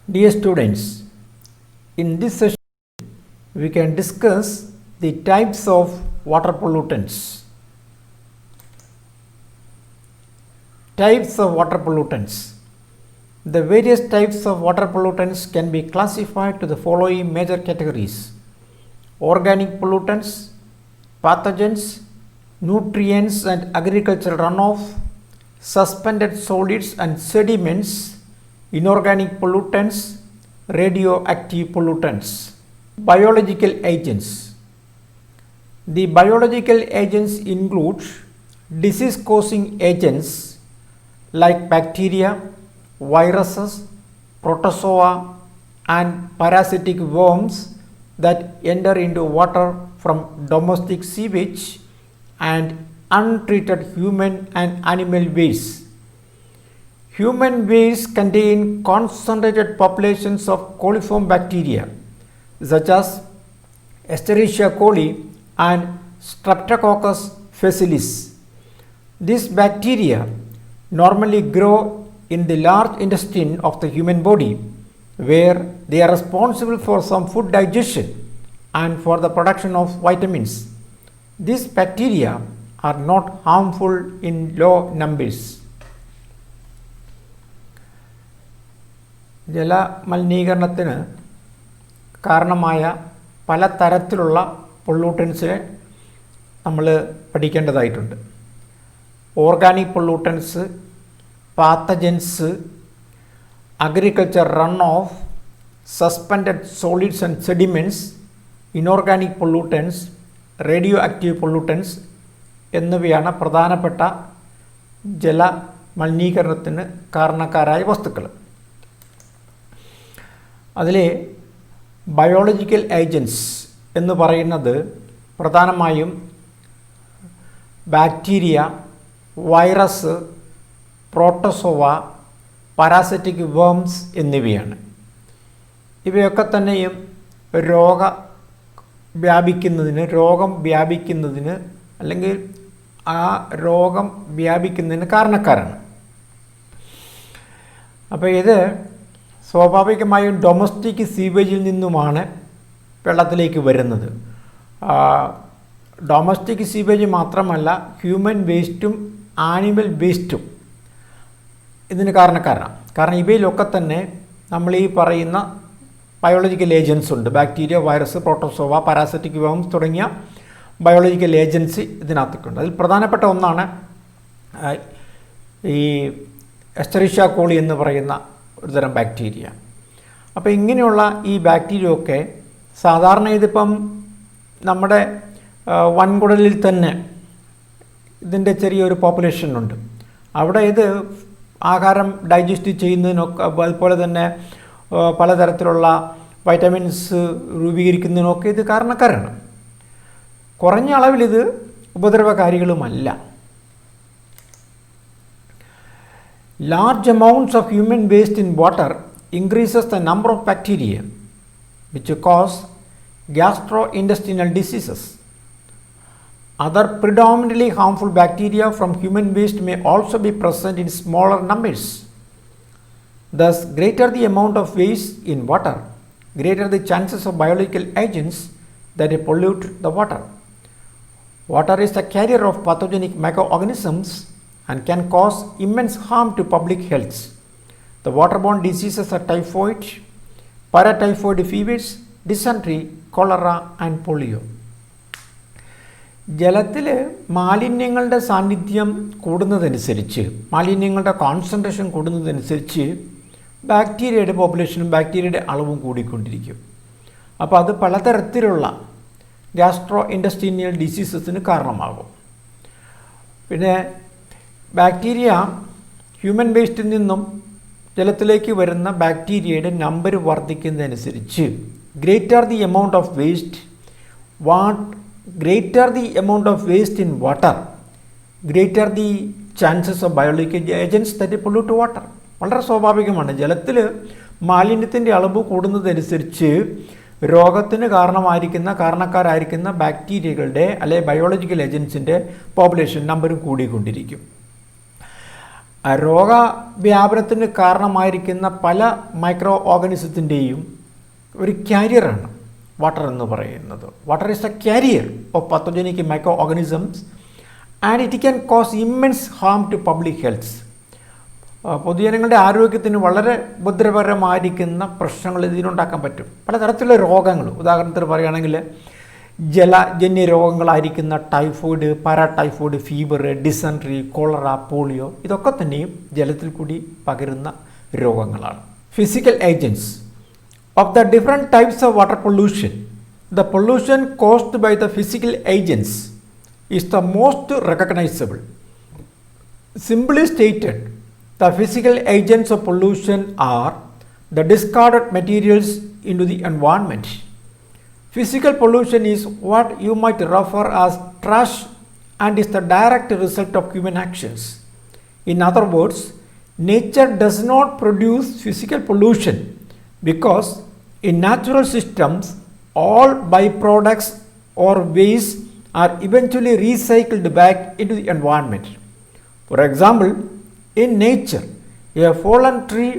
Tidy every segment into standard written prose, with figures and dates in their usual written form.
Dear students, in this session we can discuss the types of water pollutants. Types of water pollutants. The various types of water pollutants can be classified to the following major categories: organic pollutants, pathogens, nutrients and agricultural runoff, suspended solids and sediments, inorganic pollutants, radioactive pollutants. Biological agents. The biological agents include disease-causing agents like bacteria, viruses, protozoa, and parasitic worms that enter into water from domestic sewage and untreated human and animal waste. Human waste contain concentrated populations of coliform bacteria such as Escherichia coli and Streptococcus facilis. These bacteria normally grow in the large intestine of the human body, where they are responsible for some food digestion and for the production of vitamins. These bacteria are not harmful in low numbers. ജലമലിനീകരണത്തിന് കാരണമായ പലതരത്തിലുള്ള പൊള്യൂട്ടൻസിനെ നമ്മൾ പഠിക്കേണ്ടതായിട്ടുണ്ട്. Organic pollutants, pathogens, agriculture run off, suspended solids and sediments, inorganic pollutants, radioactive pollutants എന്നിവയാണ് പ്രധാനപ്പെട്ട ജലമലിനീകരണത്തിന് കാരണക്കാരായ വസ്തുക്കൾ. അതിലെ biological agents എന്ന് പറയുന്നത് പ്രധാനമായും bacteria, virus, protozoa, parasitic worms എന്നിവയാണ്. ഇവയൊക്കെ തന്നെയും രോഗം വ്യാപിക്കുന്നതിന് അല്ലെങ്കിൽ ആ രോഗം വ്യാപിക്കുന്നതിന് കാരണക്കാരാണ്. അപ്പോൾ ഇത് സ്വാഭാവികമായും ഡൊമസ്റ്റിക് സീവേജിൽ നിന്നുമാണ് വെള്ളത്തിലേക്ക് വരുന്നത്. ഡൊമസ്റ്റിക് സീവേജ് മാത്രമല്ല, ഹ്യൂമൻ വേസ്റ്റും ആനിമൽ വേസ്റ്റും ഇതിന് കാരണക്കാരാണ്. കാരണം ഇവയിലൊക്കെ തന്നെ നമ്മൾ ഈ പറയുന്ന ബയോളജിക്കൽ ഏജൻസ് ഉണ്ട്. Bacteria, virus, protozoa, parasitic worms തുടങ്ങിയ ബയോളജിക്കൽ ഏജൻസി ഇതിനകത്തേക്കുണ്ട്. അതിൽ പ്രധാനപ്പെട്ട ഒന്നാണ് ഈ എസ്ചെറിഷ്യ കോളി എന്ന് പറയുന്ന ഒരുതരം ബാക്ടീരിയ. അപ്പോൾ ഇങ്ങനെയുള്ള ഈ ബാക്ടീരിയ ഒക്കെ സാധാരണ ഇതിപ്പം നമ്മുടെ വൻകുടലിൽ തന്നെ ഇതിൻ്റെ ചെറിയൊരു പോപ്പുലേഷൻ ഉണ്ട്. അവിടെ ഇത് ആഹാരം ഡൈജസ്റ്റ് ചെയ്യുന്നതിനൊക്കെ അതുപോലെ തന്നെ പലതരത്തിലുള്ള വൈറ്റമിൻസ് രൂപീകരിക്കുന്നതിനൊക്കെ ഇത് കാരണക്കാരാണ്. കുറഞ്ഞ അളവിൽ ഇത് ഉപദ്രവകാരികളുമല്ല. Large amounts of human waste in water increases the number of bacteria which cause gastrointestinal diseases. Other predominantly harmful bacteria from human waste may also be present in smaller numbers. Thus, greater the amount of waste in water, greater the chances of biological agents that pollute the water. Water is the carrier of pathogenic microorganisms and can cause immense harm to public health. The waterborne diseases are typhoid, paratyphoid fevers, dysentery, cholera and polio. ജലത്തിൽ മാലിന്യങ്ങളുടെ സാന്നിധ്യം കൂടുന്നതനുസരിച്ച്, മാലിന്യങ്ങളുടെ concentration കൂടുന്നതനുസരിച്ച് ബാക്ടീരിയയുടെ പോപ്പുലേഷനും ബാക്ടീരിയയുടെ അളവും കൂടിക്കൊണ്ടിരിക്കും. അപ്പോൾ അത് പലതരത്തിലുള്ള gastro ഇൻറ്റസ്റ്റിനിയൽ ഡിസീസസിന് കാരണമാകും. പിന്നെ ബാക്ടീരിയ ഹ്യൂമൻ വേസ്റ്റിൽ നിന്നും ജലത്തിലേക്ക് വരുന്ന ബാക്ടീരിയയുടെ നമ്പർ വർദ്ധിക്കുന്നതനുസരിച്ച് greater the amount of waste in water, greater the chances of biological agents that pollute water. വളരെ സ്വാഭാവികമാണ്. ജലത്തിൽ മാലിന്യത്തിൻ്റെ അളവ് കൂടുന്നതനുസരിച്ച് രോഗത്തിന് കാരണക്കാരായിരിക്കുന്ന ബാക്ടീരിയകളുടെ അല്ലെങ്കിൽ ബയോളജിക്കൽ ഏജൻസിൻ്റെ പോപ്പുലേഷൻ നമ്പറും കൂടിക്കൊണ്ടിരിക്കും. രോഗവ്യാപനത്തിന് കാരണമായിരിക്കുന്ന പല മൈക്രോ ഓർഗാനിസത്തിൻ്റെയും ഒരു ക്യാരിയറാണ് വാട്ടർ എന്ന് പറയുന്നത്. Water is a carrier of pathogenic micro organisms and it can cause immense harm to public health. പൊതുജനങ്ങളുടെ ആരോഗ്യത്തിന് വളരെ ഉപദ്രവകരമായിരിക്കുന്ന പ്രശ്നങ്ങൾ ഇതിനുണ്ടാക്കാൻ പറ്റും. പലതരത്തിലുള്ള രോഗങ്ങൾ, ഉദാഹരണത്തിന് പറയുകയാണെങ്കിൽ ജലജന്യ രോഗങ്ങളായിരിക്കുന്ന typhoid, paratyphoid, fever, dysentery, cholera, polio, ഇതൊക്കെ തന്നെയും ജലത്തിൽ കൂടി പകരുന്ന രോഗങ്ങളാണ്. Physical agents of the different types of water pollution, the pollution caused by the physical agents is the most recognizable. Simply stated, the physical agents of pollution are the discarded materials into the environment. Physical pollution is what you might refer as trash and is the direct result of human actions. In other words, nature does not produce physical pollution because in natural systems all byproducts or waste are eventually recycled back into the environment. For example, in nature, a fallen tree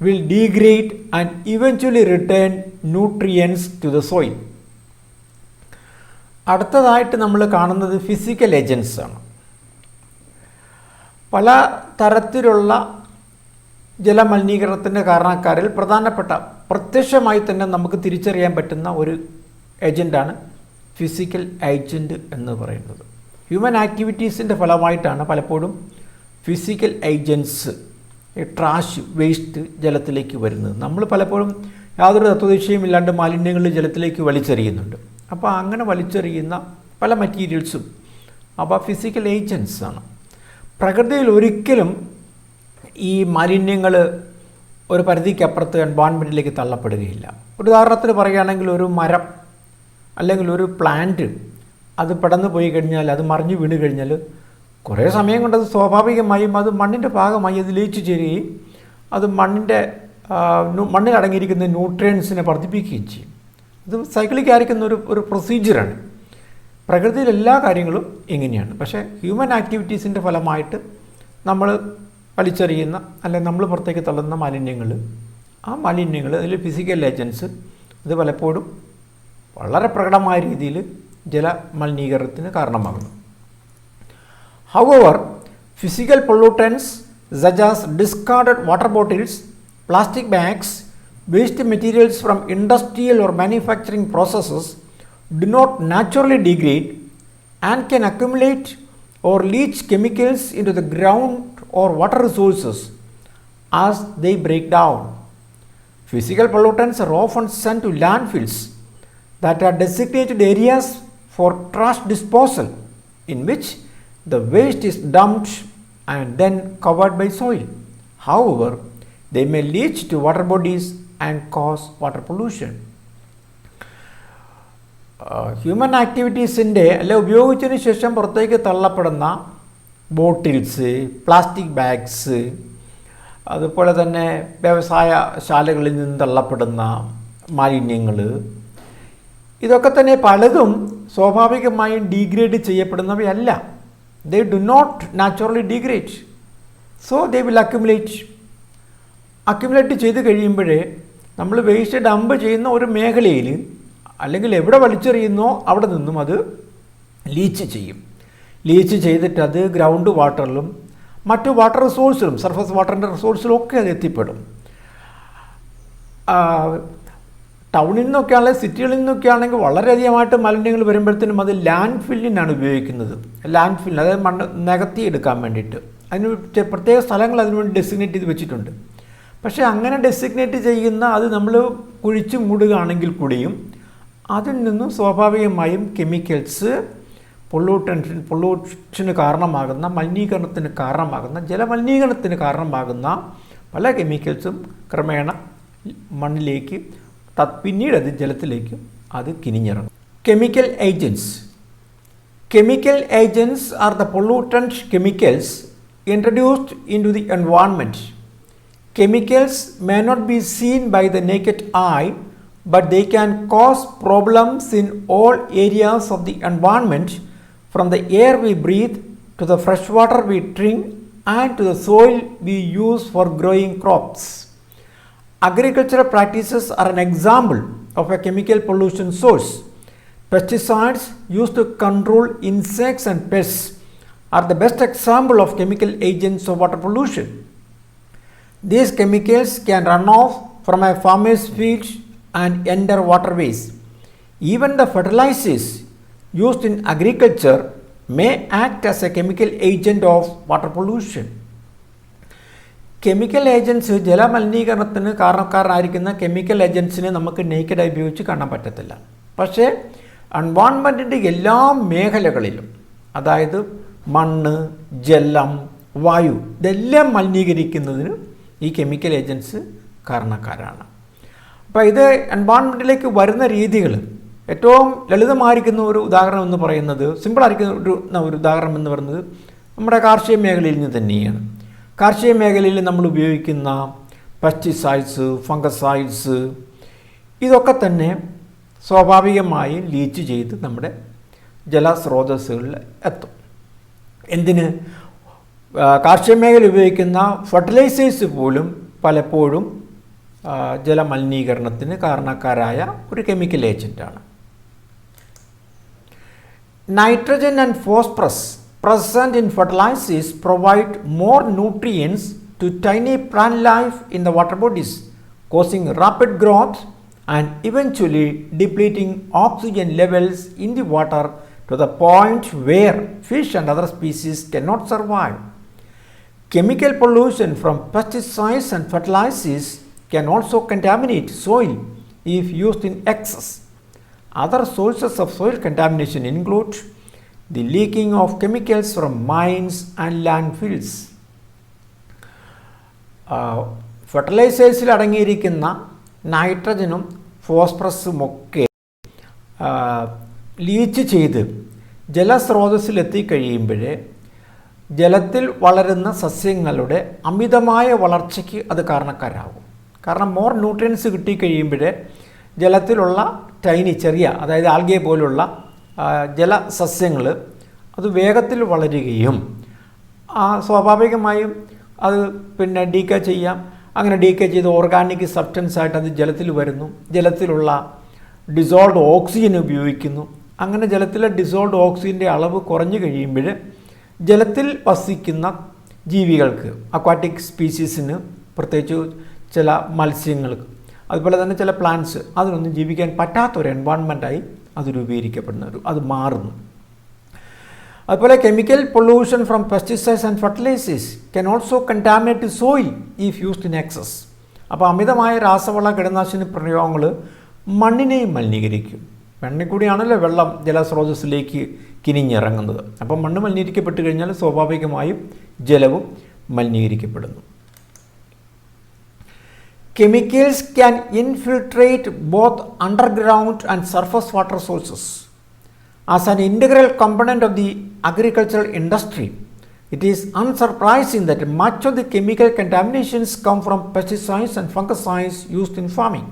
will degrade and eventually return nutrients to the soil. അടുത്തതായിട്ട് നമ്മൾ കാണുന്നത് physical agents ആണ്. പല തരത്തിലുള്ള ജലമലിനീകരണത്തിൻ്റെ കാരണക്കാരിൽ പ്രധാനപ്പെട്ട, പ്രത്യക്ഷമായി തന്നെ നമുക്ക് തിരിച്ചറിയാൻ പറ്റുന്ന ഒരു ഏജൻ്റാണ് ഫിസിക്കൽ ഏജൻറ്റ് എന്ന് പറയുന്നത്. ഹ്യൂമൻ ആക്ടിവിറ്റീസിൻ്റെ ഫലമായിട്ടാണ് പലപ്പോഴും ഫിസിക്കൽ ഏജൻറ്റ്സ്, ട്രാഷ്, വേസ്റ്റ് ജലത്തിലേക്ക് വരുന്നത്. നമ്മൾ പലപ്പോഴും യാതൊരു തത്വദിശയും ഇല്ലാണ്ട് മാലിന്യങ്ങൾ ജലത്തിലേക്ക് വലിച്ചെറിയുന്നുണ്ട്. അപ്പോൾ അങ്ങനെ വലിച്ചെറിയുന്ന പല മെറ്റീരിയൽസും അപ്പോൾ ഫിസിക്കൽ ഏജൻറ്റ്സ് ആണ്. പ്രകൃതിയിൽ ഒരിക്കലും ഈ മാലിന്യങ്ങൾ ഒരു പരിധിക്കപ്പുറത്ത് എൻവയോൺമെൻറ്റിലേക്ക് തള്ളപ്പെടുകയില്ല. ഒരു ഉദാഹരണത്തിന് പറയുകയാണെങ്കിൽ ഒരു മരം അല്ലെങ്കിൽ ഒരു പ്ലാന്റ് അത് പെടന്ന് പോയി കഴിഞ്ഞാൽ, അത് മറിഞ്ഞു വീണ് കഴിഞ്ഞാൽ കുറേ സമയം കൊണ്ട് അത് സ്വാഭാവികമായും അത് മണ്ണിൻ്റെ ഭാഗമായി അത് ലയിച്ചു ചേരുകയും അത് മണ്ണിലടങ്ങിയിരിക്കുന്ന ന്യൂട്രിയൻസിനെ വർദ്ധിപ്പിക്കുകയും ചെയ്യും. ഇത് സൈക്ലിക്കായിരിക്കുന്ന ഒരു പ്രൊസീജിയറാണ്. പ്രകൃതിയിൽ എല്ലാ കാര്യങ്ങളും ഇങ്ങനെയാണ്. പക്ഷേ ഹ്യൂമൻ ആക്ടിവിറ്റീസിൻ്റെ ഫലമായിട്ട് നമ്മൾ വലിച്ചെറിയുന്ന അല്ലെങ്കിൽ നമ്മൾ പുറത്തേക്ക് തള്ളുന്ന മാലിന്യങ്ങൾ, ആ മാലിന്യങ്ങൾ, അതിൽ ഫിസിക്കൽ ഏജൻസ്, ഇത് പലപ്പോഴും വളരെ പ്രകടമായ രീതിയിൽ ജലമലിനീകരണത്തിന് കാരണമാകുന്നു. However, physical pollutants such as discarded water bottles, plastic bags, waste materials from industrial or manufacturing processes do not naturally degrade and can accumulate or leach chemicals into the ground or water resources as they break down. Physical pollutants are often sent to landfills that are designated areas for trash disposal, in which the waste is dumped and then covered by soil. However, they may leach to water bodies and cause water pollution. Human ആക്ടിവിറ്റീസിൻ്റെ അല്ലെ ഉപയോഗിച്ചതിന് ശേഷം പുറത്തേക്ക് തള്ളപ്പെടുന്ന bottles, plastic bags, അതുപോലെ തന്നെ വ്യവസായശാലകളിൽ നിന്ന് തള്ളപ്പെടുന്ന മാലിന്യങ്ങൾ, ഇതൊക്കെ തന്നെ പലതും സ്വാഭാവികമായും ഡീഗ്രേഡ് ചെയ്യപ്പെടുന്നവയല്ല. They do not naturally degrade, so they will accumulate. Accumulate ചെയ്ത് കഴിയുമ്പോഴേ നമ്മൾ വേസ്റ്റ് ഡംപ് ചെയ്യുന്ന ഒരു മേഖലയിൽ അല്ലെങ്കിൽ എവിടെ വലിച്ചെറിയുന്നോ അവിടെ നിന്നും അത് ലീച്ച് ചെയ്യും. ലീച്ച് ചെയ്തിട്ട് അത് ഗ്രൗണ്ട് വാട്ടറിലും മറ്റു വാട്ടർ റിസോഴ്സിലും, സർഫസ് വാട്ടറിൻ്റെ റിസോഴ്സിലും ഒക്കെ അത് എത്തിപ്പെടും. ടൗണിൽ നിന്നൊക്കെ ആണെങ്കിൽ, സിറ്റികളിൽ നിന്നൊക്കെ ആണെങ്കിൽ വളരെയധികമായിട്ട് മാലിന്യങ്ങൾ വരുമ്പോഴത്തേനും അത് ലാൻഡ് ഫില്ലിനാണ് ഉപയോഗിക്കുന്നത്. ലാൻഡ് ഫില്ലിന്, അതായത് മണ്ണ് നികത്തി എടുക്കാൻ വേണ്ടിയിട്ട് അതിന് പ്രത്യേക സ്ഥലങ്ങൾ അതിനുവേണ്ടി ഡെസിഗ്നേറ്റ് ചെയ്ത് വെച്ചിട്ടുണ്ട്. പക്ഷേ അങ്ങനെ ഡെസിഗ്നേറ്റ് ചെയ്യുന്ന അത് നമ്മൾ കുഴിച്ച് മൂടുകയാണെങ്കിൽ കൂടിയും അതിൽ നിന്നും സ്വാഭാവികമായും കെമിക്കൽസ്, പൊല്യൂഷന് കാരണമാകുന്ന, മലിനീകരണത്തിന് കാരണമാകുന്ന, ജലമലിനീകരണത്തിന് കാരണമാകുന്ന പല കെമിക്കൽസും ക്രമേണ മണ്ണിലേക്ക്, പിന്നീട് അത് ജലത്തിലേക്ക് അത് കിനിഞ്ഞിറങ്ങും. Chemical agents. Chemical agents are the pollutant chemicals introduced into the environment. Chemicals may not be seen by the naked eye, but they can cause problems in all areas of the environment, from the air we breathe to the fresh water we drink and to the soil we use for growing crops. Agricultural practices are an example of a chemical pollution source. Pesticides used to control insects and pests are the best example of chemical agents of water pollution. These chemicals can run off from a farmer's field and enter waterways. Even the fertilizers used in agriculture may act as a chemical agent of water pollution. Chemical agents ജലമലിനീകരണത്തിന് കാരണക്കാരായിരിക്കുന്ന chemical ഏജൻസിനെ നമുക്ക് നേക്കഡായി ഉപയോഗിച്ച് കാണാൻ പറ്റത്തില്ല. പക്ഷേ എൻവയോൺമെൻറ്റിൻ്റെ എല്ലാ മേഖലകളിലും, അതായത് മണ്ണ്, ജലം, വായു, ഇതെല്ലാം മലിനീകരിക്കുന്നതിന് ഈ കെമിക്കൽ ഏജൻസ് കാരണക്കാരാണ്. അപ്പോൾ ഇത് എൻവയോൺമെൻറ്റിലേക്ക് വരുന്ന രീതികൾ ഏറ്റവും ലളിതമായിരിക്കുന്ന ഒരു ഉദാഹരണം എന്ന് പറയുന്നത്, സിമ്പിളായിരിക്കുന്ന ഒരു ഉദാഹരണം എന്ന് പറയുന്നത് നമ്മുടെ കാർഷിക മേഖലയിൽ നിന്ന് തന്നെയാണ്. കാർഷിക മേഖലയിൽ നമ്മൾ ഉപയോഗിക്കുന്ന പെസ്റ്റിസൈഡ്സ്, ഫംഗസൈഡ്സ്, ഇതൊക്കെ തന്നെ സ്വാഭാവികമായും ലീച്ച് ചെയ്ത് നമ്മുടെ ജലസ്രോതസ്സുകളിൽ എത്തും. എന്തിന്? കാർഷിക മേഖല ഉപയോഗിക്കുന്ന ഫെർട്ടിലൈസേഴ്സ് പോലും പലപ്പോഴും ജലമലിനീകരണത്തിന് കാരണക്കാരായ ഒരു chemical ഏജൻറ്റാണ്. Nitrogen and phosphorus present in fertilizers provide more nutrients to tiny plant life in the water bodies, causing rapid growth and eventually depleting oxygen levels in the water to the point where fish and other species cannot survive. Chemical pollution from pesticides and fertilizers can also contaminate soil if used in excess. Other sources of soil contamination include the leaking of chemicals from mines and landfills. ഫെർട്ടിലൈസേഴ്സിൽ അടങ്ങിയിരിക്കുന്ന നൈട്രജനും ഫോസ്ഫറസും ഒക്കെ leech ചെയ്ത് ജലസ്രോതസ്സിലെത്തിക്കഴിയുമ്പോൾ ജലത്തിൽ വളരുന്ന സസ്യങ്ങളുടെ അമിതമായ വളർച്ചയ്ക്ക് അത് കാരണക്കാരാകും. കാരണം മോർ ന്യൂട്രിയൻസ് കിട്ടിക്കഴിയുമ്പോൾ ജലത്തിലുള്ള ചെറിയ, അതായത് ആൽഗെ പോലുള്ള ജലസസ്യങ്ങൾ അത് വേഗത്തിൽ വളരുകയും സ്വാഭാവികമായും അത് പിന്നെ ഡീക്കേ ചെയ്യാം. അങ്ങനെ ഡീക്കേ ചെയ്ത് ഓർഗാനിക് സബ്സ്റ്റൻസ് ആയിട്ട് അത് ജലത്തിൽ വരുന്നു. ജലത്തിലുള്ള ഡിസോൾവ്ഡ് ഓക്സിജൻ ഉപയോഗിക്കുന്നു. അങ്ങനെ ജലത്തിലെ ഡിസോൾവ്ഡ് ഓക്സിജൻ്റെ അളവ് കുറഞ്ഞു കഴിയുമ്പോൾ ജലത്തിൽ വസിക്കുന്ന ജീവികൾക്ക്, അക്വാറ്റിക് സ്പീഷീസിന്, പ്രത്യേകിച്ച് ചില മത്സ്യങ്ങൾക്ക്, അതുപോലെ തന്നെ ചില പ്ലാന്റ്സ്, അതിനൊന്നും ജീവിക്കാൻ പറ്റാത്തൊരു എൻവയോൺമെൻറ്റായി അത് രൂപീകരിക്കപ്പെടുന്നു, അത് മാറുന്നു. അതുപോലെ chemical pollution from pesticides and fertilisers can also contaminate soil if used in excess. അപ്പോൾ അമിതമായ രാസവള കീടനാശിനി പ്രയോഗങ്ങൾ മണ്ണിനെയും മലിനീകരിക്കും. മണ്ണിൽ കൂടിയാണല്ലോ വെള്ളം ജലസ്രോതസ്സിലേക്ക് കിനിഞ്ഞിറങ്ങുന്നത്. അപ്പം മണ്ണ് മലിനീകരിക്കപ്പെട്ട് കഴിഞ്ഞാൽ സ്വാഭാവികമായും ജലവും മലിനീകരിക്കപ്പെടുന്നു. Chemicals can infiltrate both underground and surface water sources. As an integral component of the agricultural industry, it is unsurprising that much of the chemical contaminations come from pesticides and fungicides used in farming.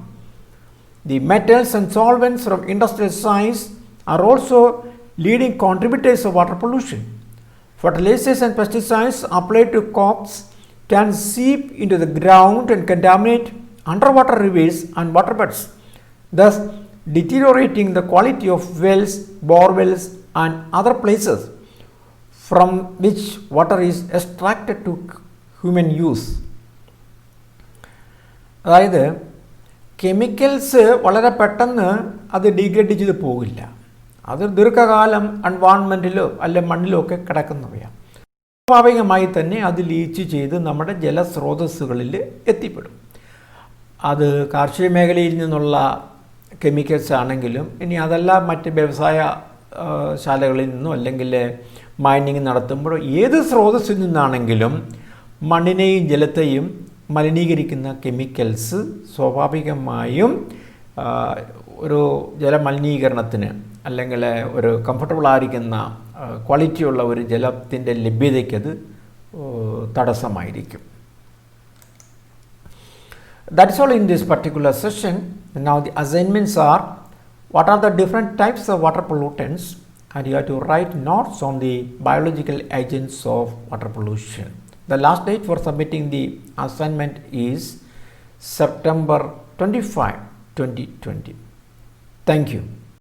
The metals and solvents from industrial sites are also leading contributors of water pollution. Fertilizers and pesticides applied to crops can seep into the ground and contaminate underwater rivers and waterbeds, thus deteriorating the quality of wells, borewells and other places from which water is extracted to human use. അതായത് chemicals വളരെ പെട്ടെന്ന് അത് degrade ചെയ്ത് പോകില്ല. അത് ദീർഘകാലം എൻവയോൺമെൻറ്റിലോ അല്ലെ മണ്ണിലോ ഒക്കെ കിടക്കുന്നവയാണ്. സ്വാഭാവികമായി തന്നെ അത് ലീച്ച് ചെയ്ത് നമ്മുടെ ജലസ്രോതസ്സുകളിൽ എത്തിപ്പെടും. അത് കാർഷിക മേഖലയിൽ നിന്നുള്ള കെമിക്കൽസ് ആണെങ്കിലും, ഇനി അതല്ല മറ്റ് വ്യവസായ ശാലകളിൽ നിന്നോ അല്ലെങ്കിൽ മൈനിങ് നടത്തുമ്പോഴോ ഏത് സ്രോതസ്സിൽ നിന്നാണെങ്കിലും മണ്ണിനെയും ജലത്തെയും മലിനീകരിക്കുന്ന കെമിക്കൽസ് സ്വാഭാവികമായും ഒരു ജലമലിനീകരണത്തിന് അല്ലെങ്കിൽ ഒരു കംഫർട്ടബിൾ ആയിരിക്കുന്ന ക്വാളിറ്റിയുള്ള ഒരു ജലത്തിൻ്റെ ലഭ്യതയ്ക്കത് തടസ്സമായിരിക്കും. That is all in this particular session. Now the assignments are, what are the different types of water pollutants, and you have to write notes on the biological agents of water pollution. The last date for submitting the assignment is September 25, 2020. Thank you.